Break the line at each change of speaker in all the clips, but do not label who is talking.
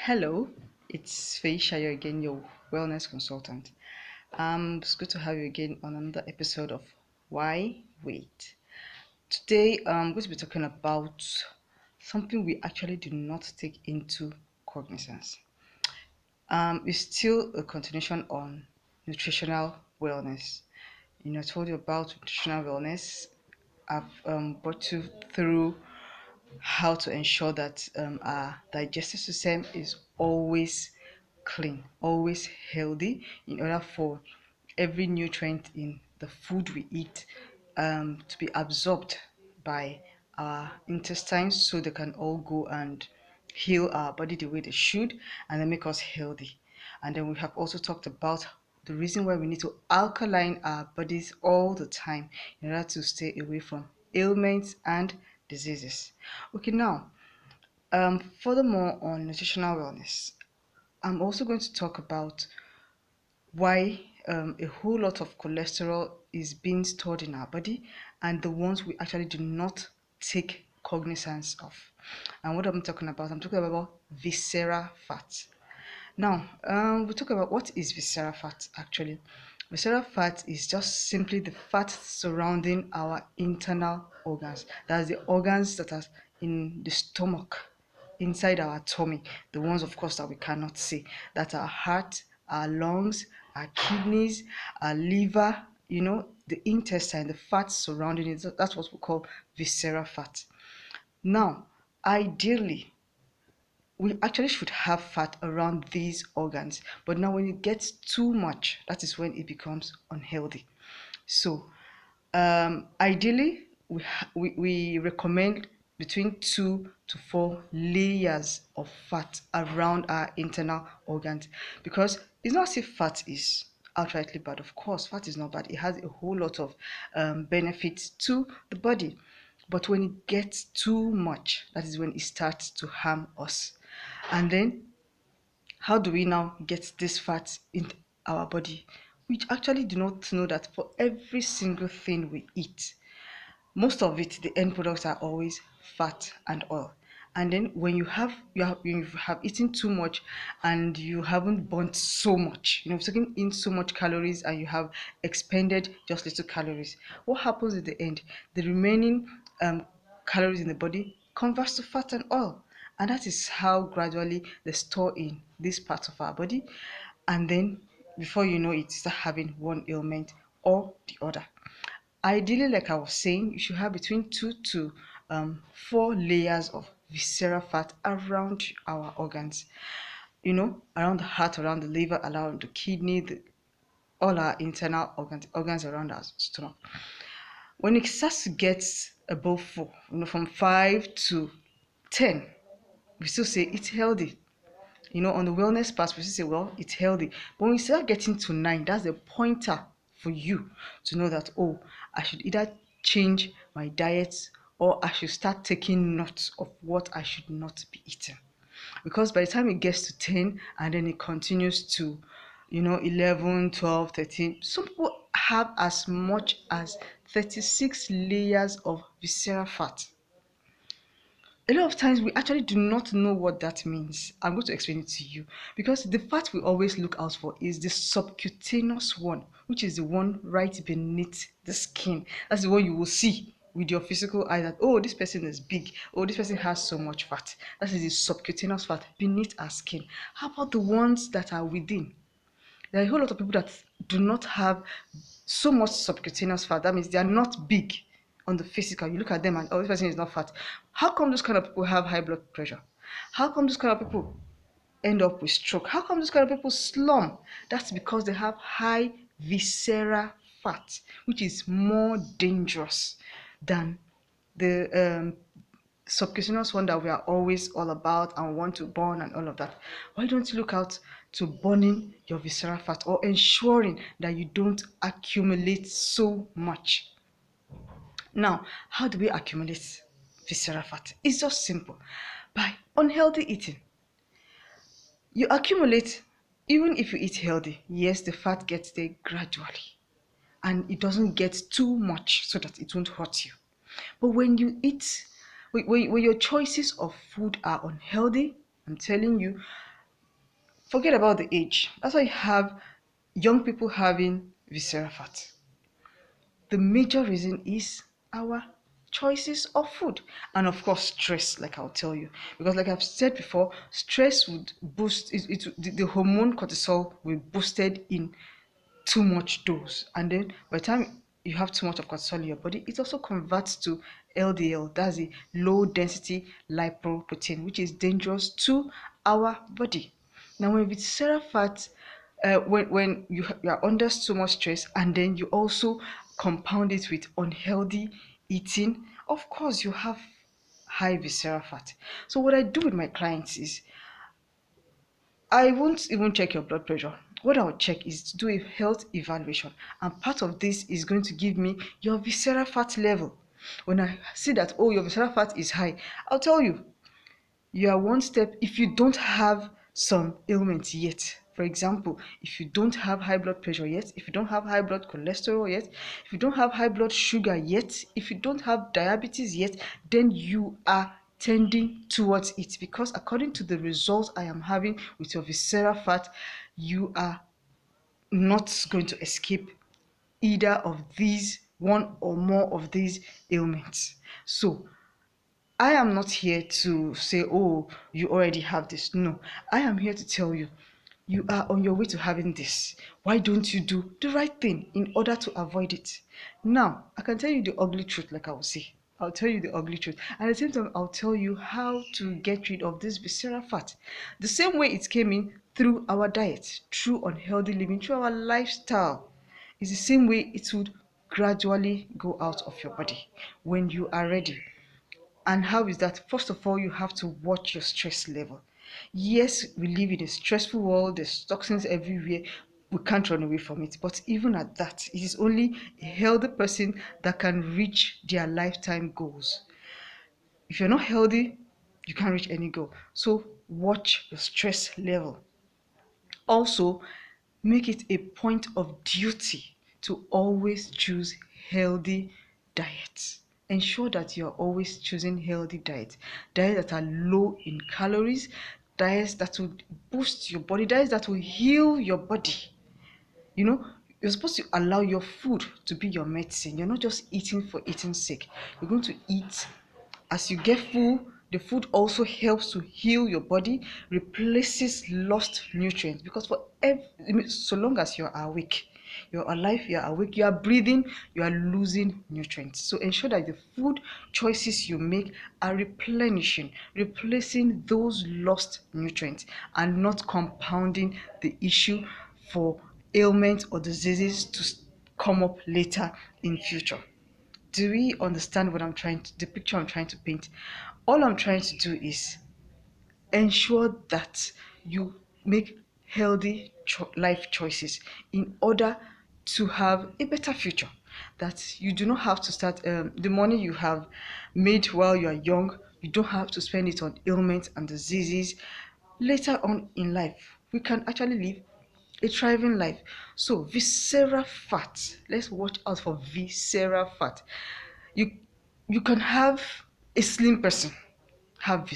Hello, it's Feisha again, your wellness consultant. It's good to have you again on another episode of Why Wait. Today, I'm going to be talking about something we actually do not take into cognizance. It's still a continuation on nutritional wellness. I told you about nutritional wellness. I've brought you through how to ensure that our digestive system is always clean, always healthy, in order for every nutrient in the food we eat to be absorbed by our intestines so they can all go and heal our body the way they should and then make us healthy. And then we have also talked about the reason why we need to alkaline our bodies all the time in order to stay away from ailments and diseases. Okay, now, furthermore on nutritional wellness, I'm also going to talk about why a whole lot of cholesterol is being stored in our body and the ones we actually do not take cognizance of. And what I'm talking about, I'm talking about visceral fat. Now, we'll talk about what is visceral fat actually. Visceral fat is just simply the fat surrounding our internal organs. That's the organs that are in the stomach, inside our tummy, the ones, of course, that we cannot see. That's our heart, our lungs, our kidneys, our liver, the intestine, the fat surrounding it. That's what we call visceral fat. Now, ideally, we actually should have fat around these organs, but now when it gets too much, that is when it becomes unhealthy. So ideally we recommend between 2 to 4 layers of fat around our internal organs, because it's not as if fat is outrightly bad. Of course, fat is not bad. It has a whole lot of benefits to the body, but when it gets too much, that is when it starts to harm us. And then how do we now get this fat in our body? We actually do not know that for every single thing we eat, most of it, the end products are always fat and oil. And then when you have eaten too much and you haven't burnt so much, you've taken in so much calories and you have expended just little calories, what happens at the end? The remaining calories in the body converts to fat and oil. And that is how gradually they store in this part of our body. And then before you know it, start having one ailment or the other. Ideally, like I was saying, you should have between 2 to 4 layers of visceral fat around our organs. Around the heart, around the liver, around the kidney, all our internal organs around our stomach. When it starts to get above 4, from 5 to 10, we still say it's healthy. On the wellness part, we say, well, it's healthy. But when we start getting to 9, that's a pointer for you to know that, oh, I should either change my diet or I should start taking note of what I should not be eating. Because by the time it gets to 10 and then it continues to, 11, 12, 13, some people have as much as 36 layers of visceral fat. A lot of times we actually do not know what that means. I'm going to explain it to you, because the fat we always look out for is the subcutaneous one, which is the one right beneath the skin. That's the one you will see with your physical eye, that, oh, this person is big, oh, this person has so much fat. That is the subcutaneous fat beneath our skin. How about the ones that are within? There are a whole lot of people that do not have so much subcutaneous fat. That means they are not big on the physical. You look at them and, oh, this person is not fat. How come those kind of people have high blood pressure? How come those kind of people end up with stroke? How come those kind of people slump? That's because they have high visceral fat, which is more dangerous than the subcutaneous one that we are always all about and want to burn and all of that. Why don't you look out to burning your visceral fat, or ensuring that you don't accumulate so much? Now, how do we accumulate visceral fat? It's just simple. By unhealthy eating. You accumulate, even if you eat healthy, yes, the fat gets there gradually and it doesn't get too much so that it won't hurt you. But when you eat, when your choices of food are unhealthy, I'm telling you, Forget about the age. That's why you have young people having visceral fat. The major reason is our choices of food, and of course stress, like I'll tell you, because like I've said before, stress would boost the hormone cortisol will boosted in too much dose, and then by the time you have too much of cortisol in your body, it also converts to LDL. That's the low density lipoprotein, which is dangerous to our body. Now when visceral fat, when you are under so much stress, and then you also compound it with unhealthy eating, of course you have high visceral fat. So what I do with my clients is I won't even check your blood pressure. What I'll check is to do a health evaluation, and part of this is going to give me your visceral fat level. When I see that, oh, your visceral fat is high, I'll tell you, you are one step. If you don't have some ailments yet, for example, if you don't have high blood pressure yet, if you don't have high blood cholesterol yet, if you don't have high blood sugar yet, if you don't have diabetes yet, then you are tending towards it, because according to the results I am having with your visceral fat, you are not going to escape either of these, one or more of these ailments. So I am not here to say, oh, you already have this. No, I am here to tell you, you are on your way to having this. Why don't you do the right thing in order to avoid it? Now, I can tell you the ugly truth, like I will say. I'll tell you the ugly truth. And at the same time, I'll tell you how to get rid of this visceral fat. The same way it came in through our diet, through unhealthy living, through our lifestyle. It's the same way it would gradually go out of your body when you are ready. And how is that? First of all, you have to watch your stress level. Yes, we live in a stressful world, there's toxins everywhere. We can't run away from it. But even at that, it is only a healthy person that can reach their lifetime goals. If you're not healthy, you can't reach any goal. So watch your stress level. Also, make it a point of duty to always choose healthy diets. Ensure that you're always choosing healthy diets, diets that are low in calories, diets that will boost your body, diets that will heal your body. You know, you're supposed to allow your food to be your medicine. You're not just eating for eating's sake. You're going to eat as you get full. The food also helps to heal your body, replaces lost nutrients, because so long as you're awake, you're alive, you're awake, you are breathing, you are losing nutrients. So ensure that the food choices you make are replenishing, replacing those lost nutrients, and not compounding the issue for ailments or diseases to come up later in future. Do we understand what the picture I'm trying to paint? All I'm trying to do is ensure that you make healthy life choices in order to have a better future. That you do not have to start the money you have made while you are young, you don't have to spend it on ailments and diseases later on in life. We can actually live a thriving life. So visceral fat, let's watch out for visceral fat. You you can have a slim person have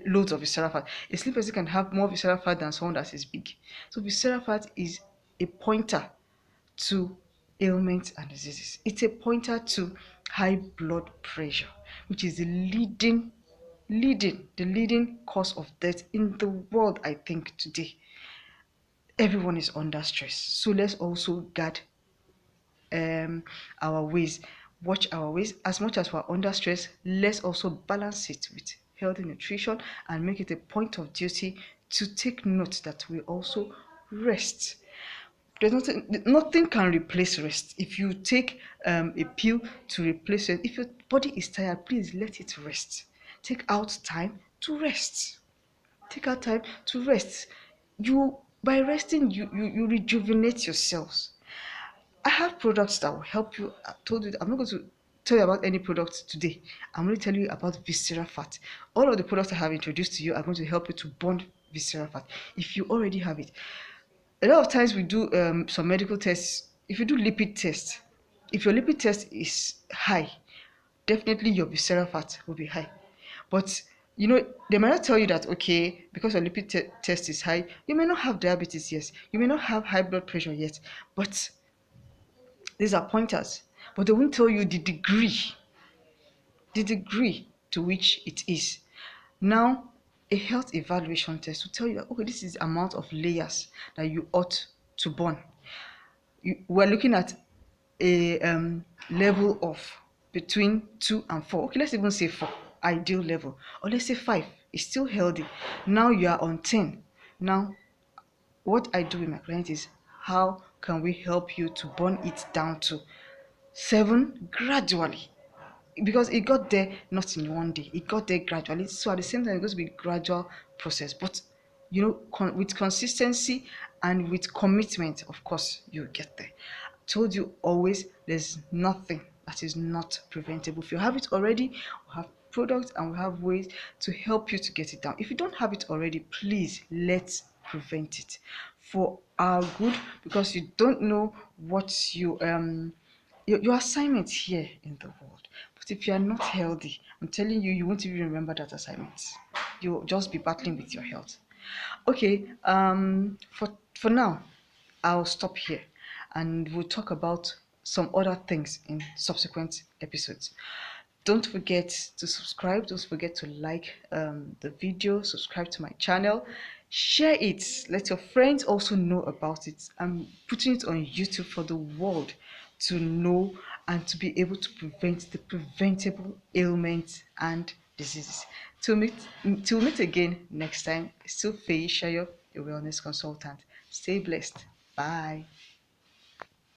loads of visceral fat. A slim person can have more visceral fat than someone that is big. So visceral fat is a pointer to ailments and diseases. It's a pointer to high blood pressure, which is the leading cause of death in the world. I think today everyone is under stress. So let's also guard our ways, watch our ways. As much as we're under stress, let's also balance it with healthy nutrition, and make it a point of duty to take note that we also rest. There's nothing can replace rest. If you take a pill to replace it, if your body is tired, please let it rest. Take out time to rest. Take out time to rest. You By resting, you rejuvenate yourselves. I have products that will help you. I told you that I'm not going to tell you about any products today. I'm going to tell you about visceral fat. All of the products I have introduced to you are going to help you to burn visceral fat if you already have it. A lot of times we do some medical tests. If you do lipid test, if your lipid test is high, definitely your visceral fat will be high. But You know, they might not tell you that, okay, because your lipid test is high, you may not have diabetes, yes, you may not have high blood pressure yet, but these are pointers. But they won't tell you the degree to which it is. Now, a health evaluation test will tell you that, okay, this is the amount of layers that you ought to burn. We're looking at a level of between 2 and 4. Okay, let's even say 4, ideal level, or let's say 5. It's still healthy. Now you are on 10. Now, what I do with my client is, how can we help you to burn it down to 7 gradually? Because it got there not in one day, it got there gradually. So at the same time, it's going to be a gradual process, but with consistency and with commitment, of course you'll get there. I told you always, there's nothing that is not preventable. If you have it already, we have products and we have ways to help you to get it down. If you don't have it already, please, let's prevent it for our good, because you don't know what your assignment here in the world. But if you are not healthy, I'm telling you, you won't even remember that assignment. You'll just be battling with your health. Okay, for now, I'll stop here and we'll talk about some other things in subsequent episodes. Don't forget to subscribe. Don't forget to like the video, subscribe to my channel, share it. Let your friends also know about it. I'm putting it on YouTube for the world to know and to be able to prevent the preventable ailments and diseases. Till meet again next time. Still Faye Shayo, your wellness consultant. Stay blessed. Bye.